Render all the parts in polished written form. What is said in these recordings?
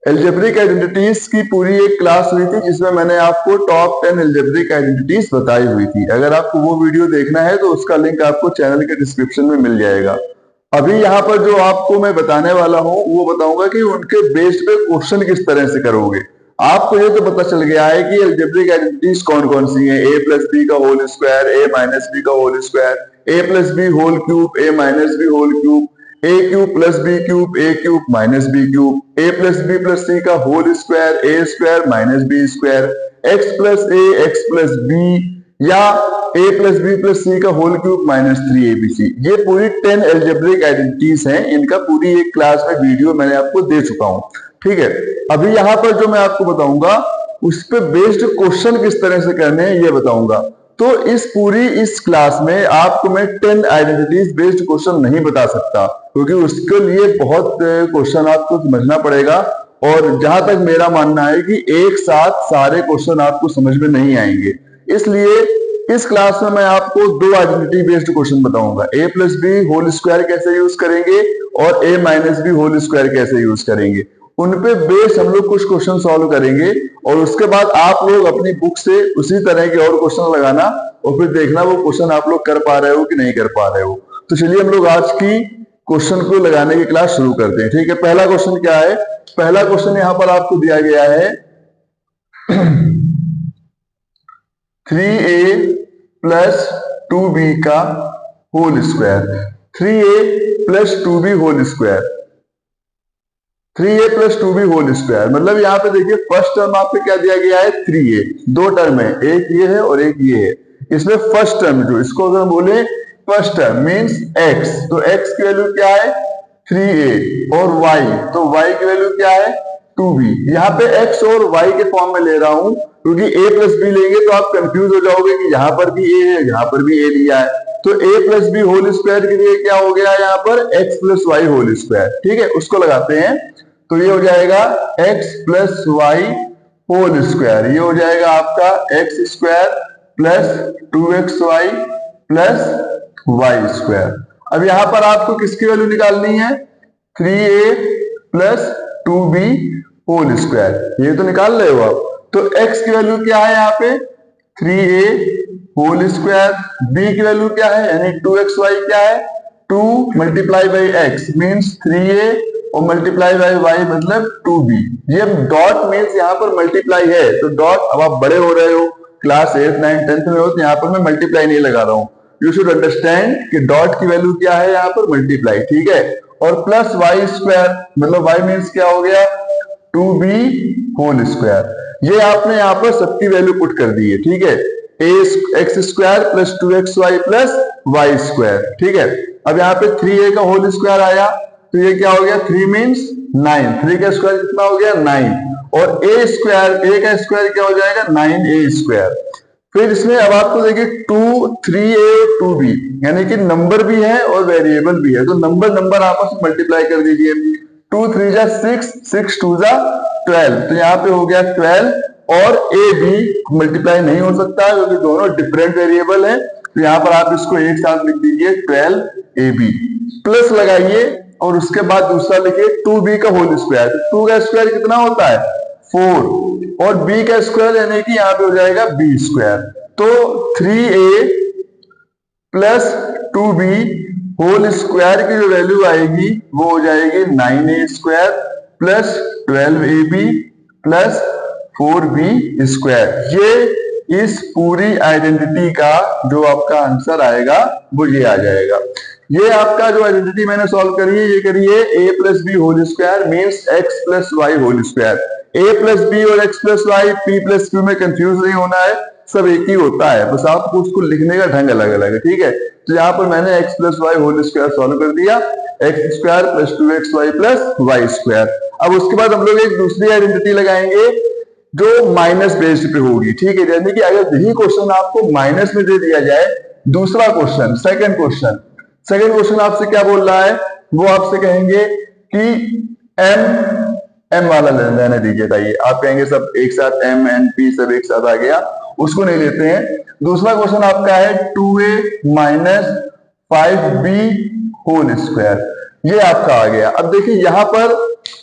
Algebraic identities की पूरी एक क्लास हुई थी जिसमें मैंने आपको टॉप 10 एल्जेब्रिक आइडेंटिटीज बताई हुई थी। अगर आपको वो वीडियो देखना है तो उसका लिंक आपको चैनल के डिस्क्रिप्शन में मिल जाएगा। अभी यहाँ पर जो आपको मैं बताने वाला हूँ वो बताऊंगा कि उनके बेस पे क्वेश्चन किस तरह से करोगे। आपको ये तो पता चल गया है कि एल्जेब्रिक आइडेंटिटीज कौन कौन सी हैं, ए प्लस बी का whole square, A minus B का whole square, A plus B whole cube, A minus B whole cube, A cube plus B cube, A cube minus B cube, A plus B plus C का whole square, A square minus B square, X plus A, X plus B, या A plus B plus C का whole cube minus 3abc। ये पूरी 10 algebraic identities हैं। इनका पूरी एक class में वीडियो मैंने आपको दे चुका हूं, ठीक है। अभी यहाँ पर जो मैं आपको बताऊंगा उस पर बेस्ड क्वेश्चन किस तरह से करने हैं ये बताऊंगा। तो इस क्लास में आपको मैं 10 आइडेंटिटीज बेस्ड क्वेश्चन नहीं बता सकता, क्योंकि उसके लिए बहुत क्वेश्चन आपको समझना पड़ेगा। और जहां तक मेरा मानना है कि एक साथ सारे क्वेश्चन आपको समझ में नहीं आएंगे, इसलिए इस क्लास में मैं आपको 2 आइडेंटिटी बेस्ड क्वेश्चन बताऊंगा। ए प्लस बी होल स्क्वायर कैसे यूज करेंगे और ए माइनस बी होल स्क्वायर कैसे यूज करेंगे, उन पे बेस हम लोग कुछ क्वेश्चन सॉल्व करेंगे। और उसके बाद आप लोग अपनी बुक से उसी तरह के और क्वेश्चन लगाना और फिर देखना वो क्वेश्चन आप लोग कर पा रहे हो कि नहीं कर पा रहे हो। तो चलिए हम लोग आज की क्वेश्चन को लगाने की क्लास शुरू करते हैं, ठीक है। पहला क्वेश्चन क्या है? पहला क्वेश्चन यहां पर आपको दिया गया है 3a प्लस 2b का whole square. 3a plus 2b whole square, 3a plus 2b whole square, मतलब यहाँ पे देखिए फर्स्ट टर्म आपको क्या दिया गया है 3a। 2 टर्म है, एक ये है और एक ये है। इसमें फर्स्ट टर्म जो इसको अगर हम बोले फर्स्ट टर्म मींस x, तो x की वैल्यू क्या है 3a, और y, तो y की वैल्यू क्या है 2b। यहाँ पे x और y के फॉर्म में ले रहा हूं क्योंकि a प्लस b लेंगे तो आप कंफ्यूज हो जाओगे कि यहाँ पर भी a है यहाँ पर भी a लिया है। तो a plus B whole square के लिए क्या हो गया यहाँ पर x plus Y whole square, ठीक है। उसको लगाते हैं तो ये हो जाएगा x plus Y whole square, ये हो जाएगा आपका X square plus 2xy plus Y square. अब यहां पर आपको किसकी वैल्यू निकालनी है 3a plus 2b whole square, ये तो निकाल रहे हो आप। तो x की वैल्यू क्या है यहाँ पे 3a होल स्क्वायर, b की वैल्यू क्या है यानी 2xy क्या है 2 multiply by x means 3a और मल्टीप्लाई बाई y मतलब 2b। ये डॉट मीन्स यहाँ पर मल्टीप्लाई है, तो डॉट, अब आप बड़े हो रहे हो क्लास 8, 9, 10th में हो तो यहाँ पर मैं मल्टीप्लाई नहीं लगा रहा हूँ। यू शुड अंडरस्टैंड कि डॉट की वैल्यू क्या है यहाँ पर मल्टीप्लाई, ठीक है। और प्लस वाई स्क्वायर मतलब y मीन्स क्या हो गया 2b होल स्क्वायर। ये आपने यहाँ पर सबकी वैल्यू पुट कर दी है, ठीक है। X square plus 2xy plus Y square, ठीक है। अब यहाँ पे 3a का होल स्क्वायर आया तो ये क्या हो गया 3 मीन्स 9, 3 का स्क्वायर कितना हो गया 9, और a स्क्वायर, a का स्क्वायर क्या हो जाएगा 9a स्क्वायर। फिर इसमें अब आपको देखिए 2, 3a और 2b यानी कि नंबर भी है और वेरिएबल भी है, तो नंबर आपस में मल्टीप्लाई कर दीजिए। 2 3 जा 6, 6 2 जा 12, तो यहाँ पे हो गया 12, और a b मल्टीप्लाई नहीं हो सकता क्योंकि दोनों डिफरेंट वेरिएबल है, तो यहाँ पर आप इसको एक साथ लिख दीजिए 12ab, प्लस लगाइए और उसके बाद दूसरा लिखिए 2b का होल स्क्वायर। 2 का स्क्वायर कितना होता है 4, और b का स्क्वायर यानी कि यहाँ पे हो जाएगा b स्क्वायर। तो 3a plus 2b whole square की जो वैल्यू आएगी वो हो जाएगी 9a square plus 12ab plus 4b square. ये इस पूरी आइडेंटिटी का जो आपका आंसर आएगा वो ये आ जाएगा। ये आपका जो आइडेंटिटी मैंने सॉल्व करी है ये करिए a plus B whole square means x plus Y whole square. a plus B और x plus Y p plus q में कंफ्यूज नहीं होना है, सब एक ही होता है, बस आपको उसको लिखने का ढंग अलग अलग है, ठीक है। तो यहाँ पर मैंने x plus Y whole square solve कर दिया, X square plus 2xy plus Y square. अब उसके बाद हम लोग एक दूसरी आइडेंटिटी लगाएंगे जो माइनस बेस्ड पे होगी, ठीक है। यानी कि अगर यही क्वेश्चन आपको माइनस में दे दिया जाए, दूसरा क्वेश्चन सेकंड क्वेश्चन आपसे क्या बोल रहा है, वो आपसे कहेंगे कि m वाला रहने दीजिए, बताइए आप कहेंगे सब एक साथ m n p सब एक साथ आ गया, उसको नहीं लेते हैं। दूसरा क्वेश्चन आपका है 2a minus 5b whole square, ये आपका आ गया। अब देखिए यहाँ पर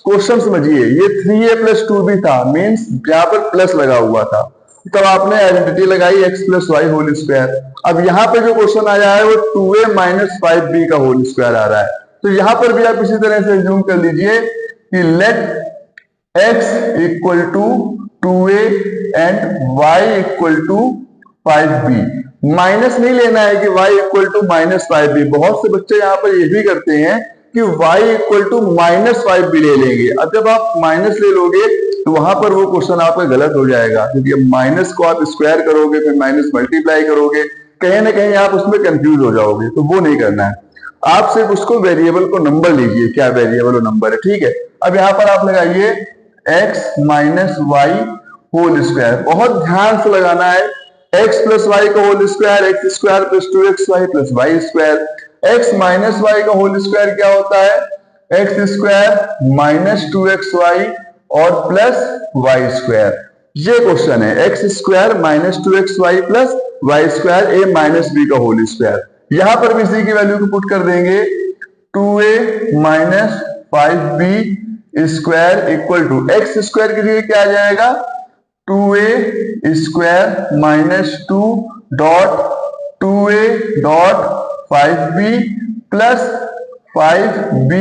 क्वेश्चन समझिए, ये 3a + 2b था, मीन्स यहाँ पर प्लस लगा हुआ था, तब आपने आइडेंटिटी लगाई x + y होल स्क्वायर। अब यहाँ पे जो क्वेश्चन आया है वो 2a - 5b का होल स्क्वायर आ रहा है। तो यहाँ पर भी आप इसी तरह से अज्यूम कर लीजिए कि let x = 2a and y = 5b। Minus नहीं लेना है कि y = -5b। बहुत से बच्चे यहाँ पर ये भी करते हैं कि y = -5b ले लेंगे। अब जब आप माइनस ले लोगे तो वहां पर वो क्वेश्चन आपका गलत हो जाएगा, क्योंकि माइनस को आप स्क्वायर करोगे, फिर माइनस मल्टीप्लाई करोगे, कहीं ना कहीं आप उसमें कंफ्यूज हो जाओगे। तो वो नहीं करना है, आप सिर्फ उसको वेरिएबल को नंबर लीजिए, क्या वेरिएबल और नंबर है, ठीक है। अब यहाँ पर आप लगाइए x - y होल स्क्वायर। बहुत ध्यान से लगाना है, x + y का whole square x² + 2xy + y square. x - y का होल स्क्वायर क्या होता है, x² - 2xy और प्लस y स्क्वायर। ये क्वेश्चन है, x² - 2xy + y square a - b का होल स्क्वायर। यहां पर भी इसी की वैल्यू को पुट कर देंगे, 2a - 5b square = x square के लिए क्या आ जाएगा, 2a² - 2.2a.5b + 5b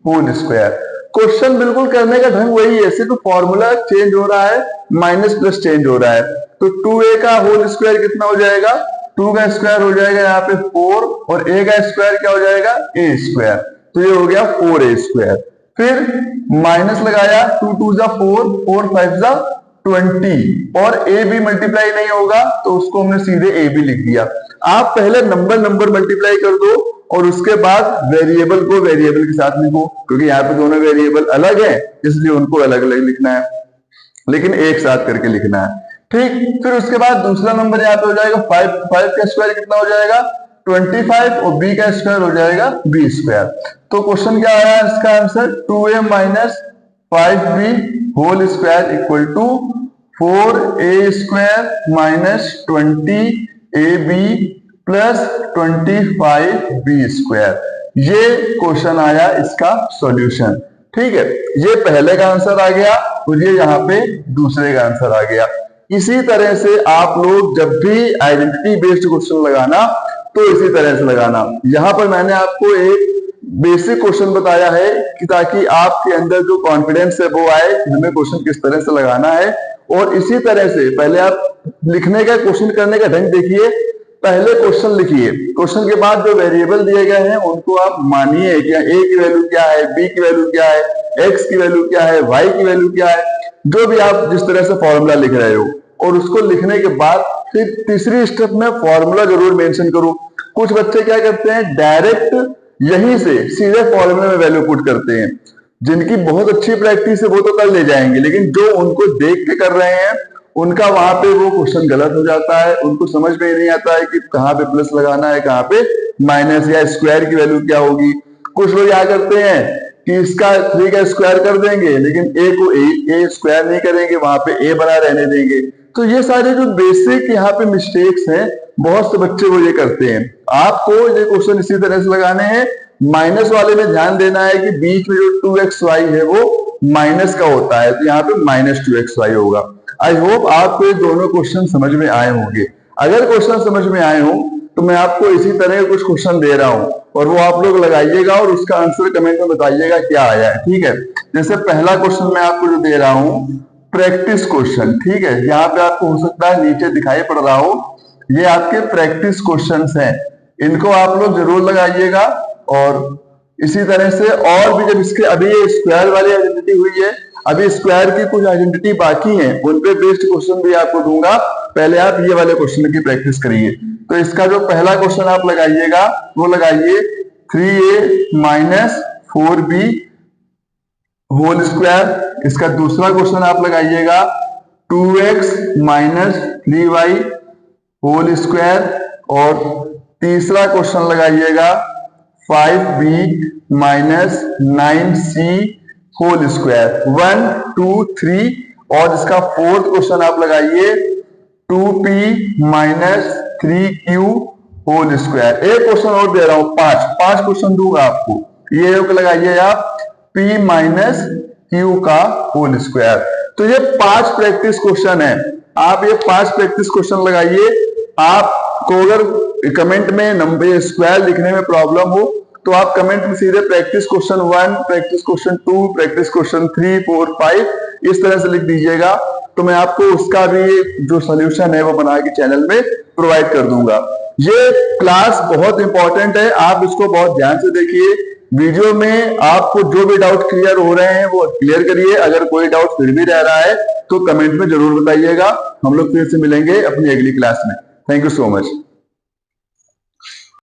whole square. Question बिल्कुल करने का ढंग वही है, सिर्फ फॉर्मूला चेंज हो रहा है, माइनस प्लस चेंज हो रहा है। तो 2a का होल स्क्वायर कितना हो जाएगा, 2 का स्क्वायर हो जाएगा यहाँ पे 4 और a का स्क्वायर क्या हो जाएगा, a स्क्वायर। तो ये हो गया 4a स्क्वायर। फिर माइनस लगाया, 2 2 जा 4, 4 5 जा 20 और a भी मल्टीप्लाई नहीं होगा तो उसको हमने सीधे a भी लिख दिया। आप पहले नंबर मल्टीप्लाई कर दो और उसके बाद वेरिएबल को वेरिएबल के साथ लिखो, क्योंकि यहाँ पे दोनों वेरिएबल अलग है इसलिए उनको अलग अलग लिखना है, लेकिन एक साथ करके लिखना है, ठीक। फिर उसके बाद दूसरा नंबर यहाँ पे हो जाएगा 5 का स्क्वायर कितना हो जाएगा, 25 और b का स्क्वायर हो जाएगा b स्क्वायर। तो क्वेश्चन क्या आया इसका answer, 2a - 5b whole square = 4a square - 20ab + 25b square. ये क्वेश्चन आया इसका सॉल्यूशन, ठीक है। ये पहले का आंसर आ गया और ये यहाँ पे दूसरे का आंसर आ गया। इसी तरह से आप लोग जब भी आइडेंटिटी बेस्ड क्वेश्चन लगाना तो इसी तरह से लगाना। यहाँ पर मैंने आपको एक बेसिक क्वेश्चन बताया है कि ताकि आपके अंदर जो कॉन्फिडेंस है वो आए कि हमें क्वेश्चन किस तरह से लगाना है। और इसी तरह से पहले आप लिखने का, क्वेश्चन करने का ढंग देखिए, पहले क्वेश्चन लिखिए, क्वेश्चन के बाद जो वेरिएबल दिए गए हैं उनको आप मानिए कि a की वैल्यू क्या है, b की वैल्यू क्या है, x की वैल्यू क्या है, y की वैल्यू क्या है, जो भी आप जिस तरह से फॉर्मूला लिख रहे हो। और उसको लिखने के बाद फिर तीसरी स्टेप में फॉर्मूला जरूर मेंशन करो। कुछ बच्चे क्या करते हैं, डायरेक्ट यहीं से सीधे फॉर्मूले में वैल्यू पुट करते हैं। जिनकी बहुत अच्छी प्रैक्टिस है वो तो कर ले जाएंगे, लेकिन जो उनको देख के कर रहे हैं उनका वहां पे वो क्वेश्चन गलत हो जाता है। उनको समझ में ही नहीं आता है कि कहाँ पे प्लस लगाना है, कहाँ पे माइनस, या स्क्वायर की वैल्यू क्या होगी। कुछ लोग क्या करते हैं कि इसका 3 का स्क्वायर कर देंगे लेकिन a को a स्क्वायर नहीं करेंगे, वहां पे a बना रहने देंगे। तो ये सारे जो बेसिक यहाँ पे मिस्टेक्स हैं बहुत से बच्चे वो ये करते हैं। आपको ये क्वेश्चन इसी तरह से लगाने हैं। माइनस वाले में ध्यान देना है कि बीच में जो 2xy है वो माइनस का होता है, तो यहाँ पे -2xy होगा। आई होप आपको ये दोनों क्वेश्चन समझ में आए होंगे। अगर क्वेश्चन समझ में आए हो तो मैं आपको इसी तरह के कुछ क्वेश्चन दे रहा हूं और वो आप लोग लगाइएगा और उसका आंसर कमेंट में बताइएगा क्या आया है, ठीक है। जैसे पहला क्वेश्चन मैं आपको जो दे रहा हूं, प्रैक्टिस क्वेश्चन, ठीक है। यहाँ पे आपको हो सकता है नीचे दिखाई पड़ रहा हो, ये आपके प्रैक्टिस क्वेश्चंस हैं, इनको आप लोग जरूर लगाइएगा। और इसी तरह से और भी, जब इसके अभी ये स्क्वायर वाली आइडेंटिटी हुई है, अभी स्क्वायर की कुछ आइडेंटिटी बाकी है, उन पे बेस्ड क्वेश्चन भी आपको दूंगा। पहले आप ये वाले क्वेश्चन की प्रैक्टिस करिए। तो इसका जो पहला क्वेश्चन आप लगाइएगा वो लगाइए 3a - 4b होल स्क्वायर। इसका दूसरा क्वेश्चन आप लगाइएगा 2x - 3y होल स्क्वायर। और तीसरा क्वेश्चन लगाइएगा 5b - 9c होल स्क्वायर। 1 2 3। और इसका फोर्थ क्वेश्चन आप लगाइए 2p - 3q होल स्क्वायर। एक क्वेश्चन और दे रहा हूं, पांच क्वेश्चन दूंगा आपको, ये लगाइए आप p माइनस क्यू का होल स्क्वायर। तो ये 5 प्रैक्टिस क्वेश्चन है। आप ये 5 प्रैक्टिस क्वेश्चन लगाइए। आपको अगर कमेंट में नंबर स्क्वायर लिखने में प्रॉब्लम हो तो आप कमेंट में सीधे practice question 1, practice question 2, practice question 3, 4, 5 इस तरह से लिख दीजिएगा। तो मैं आपको उसका भी जो सॉल्यूशन है वो बना के चैनल में प्रोवाइड कर दूंगा। ये क्लास बहुत इंपॉर्टेंट है, आप इसको बहुत ध्यान से देखिए। वीडियो में आपको जो भी डाउट क्लियर हो रहे हैं वो क्लियर करिए। अगर कोई डाउट फिर भी रह रहा है तो कमेंट में जरूर बताइएगा। हम लोग फिर से मिलेंगे अपनी अगली क्लास में। Thank you so much.